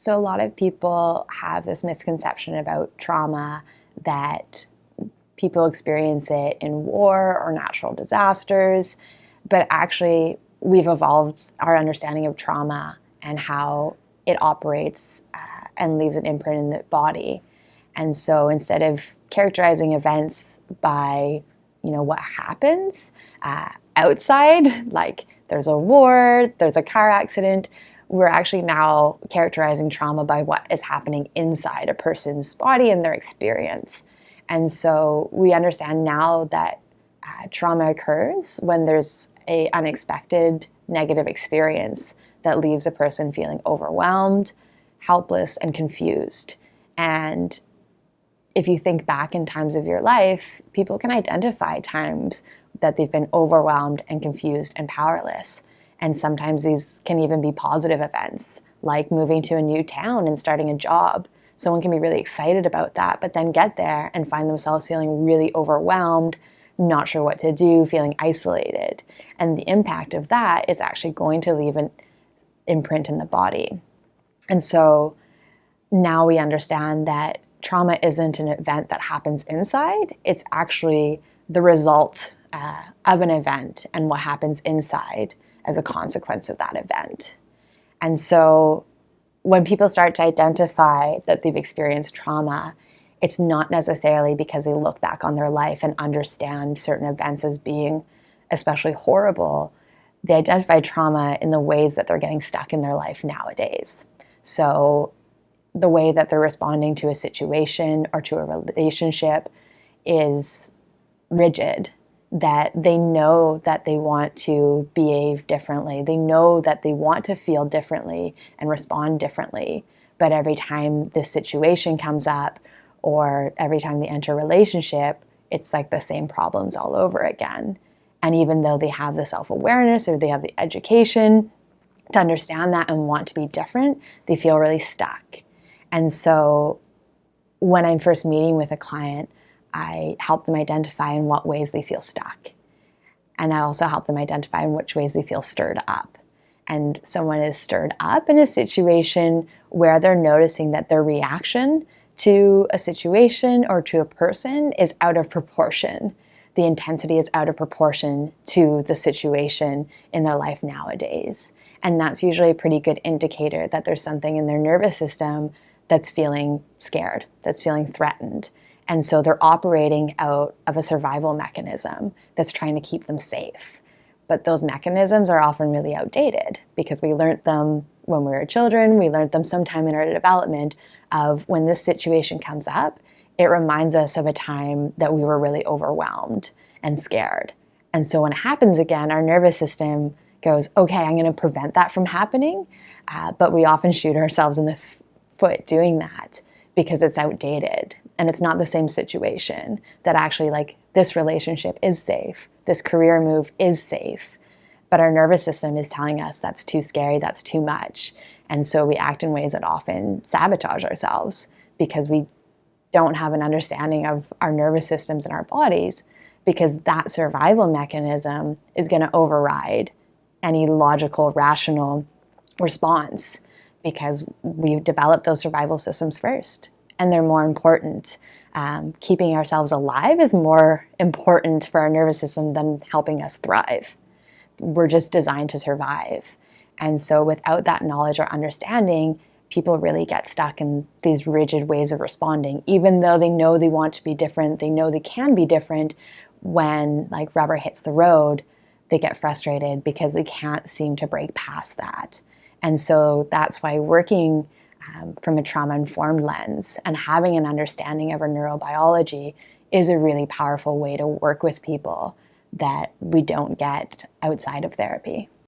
So a lot of people have this misconception about trauma that people experience it in war or natural disasters, but actually we've evolved our understanding of trauma and how it operates and leaves an imprint in the body. And so instead of characterizing events by, what happens outside, like there's a war, there's a car accident, we're actually now characterizing trauma by what is happening inside a person's body and their experience. And so we understand now that trauma occurs when there's an unexpected negative experience that leaves a person feeling overwhelmed, helpless, and confused. And if you think back in times of your life, people can identify times that they've been overwhelmed and confused and powerless. And sometimes these can even be positive events, like moving to a new town and starting a job. Someone can be really excited about that, but then get there and find themselves feeling really overwhelmed, not sure what to do, feeling isolated. And the impact of that is actually going to leave an imprint in the body. And so now we understand that trauma isn't an event that happens inside, it's actually the result of an event and what happens inside as a consequence of that event. And so when people start to identify that they've experienced trauma, it's not necessarily because they look back on their life and understand certain events as being especially horrible. They identify trauma in the ways that they're getting stuck in their life nowadays. So the way that they're responding to a situation or to a relationship is rigid, that they know that they want to behave differently. They know that they want to feel differently and respond differently. But every time this situation comes up or every time they enter a relationship, it's like the same problems all over again. And even though they have the self-awareness or they have the education to understand that and want to be different, they feel really stuck. And so when I'm first meeting with a client, I help them identify in what ways they feel stuck. And I also help them identify in which ways they feel stirred up. And someone is stirred up in a situation where they're noticing that their reaction to a situation or to a person is out of proportion. The intensity is out of proportion to the situation in their life nowadays. And that's usually a pretty good indicator that there's something in their nervous system that's feeling scared, that's feeling threatened. And so they're operating out of a survival mechanism that's trying to keep them safe. But those mechanisms are often really outdated because we learned them when we were children, we learned them sometime in our development of when this situation comes up, it reminds us of a time that we were really overwhelmed and scared. And so when it happens again, our nervous system goes, okay, I'm going to prevent that from happening. But we often shoot ourselves in the foot doing that because it's outdated and it's not the same situation, that actually like this relationship is safe, this career move is safe, but our nervous system is telling us that's too scary, that's too much. And so we act in ways that often sabotage ourselves because we don't have an understanding of our nervous systems and our bodies, because that survival mechanism is going to override any logical, rational response because we've developed those survival systems first. And they're more important. Keeping ourselves alive is more important for our nervous system than helping us thrive. We're just designed to survive. And so without that knowledge or understanding, people really get stuck in these rigid ways of responding, even though they know they want to be different, they know they can be different. When like rubber hits the road, they get frustrated because they can't seem to break past that. And so that's why working from a trauma-informed lens and having an understanding of our neurobiology is a really powerful way to work with people that we don't get outside of therapy.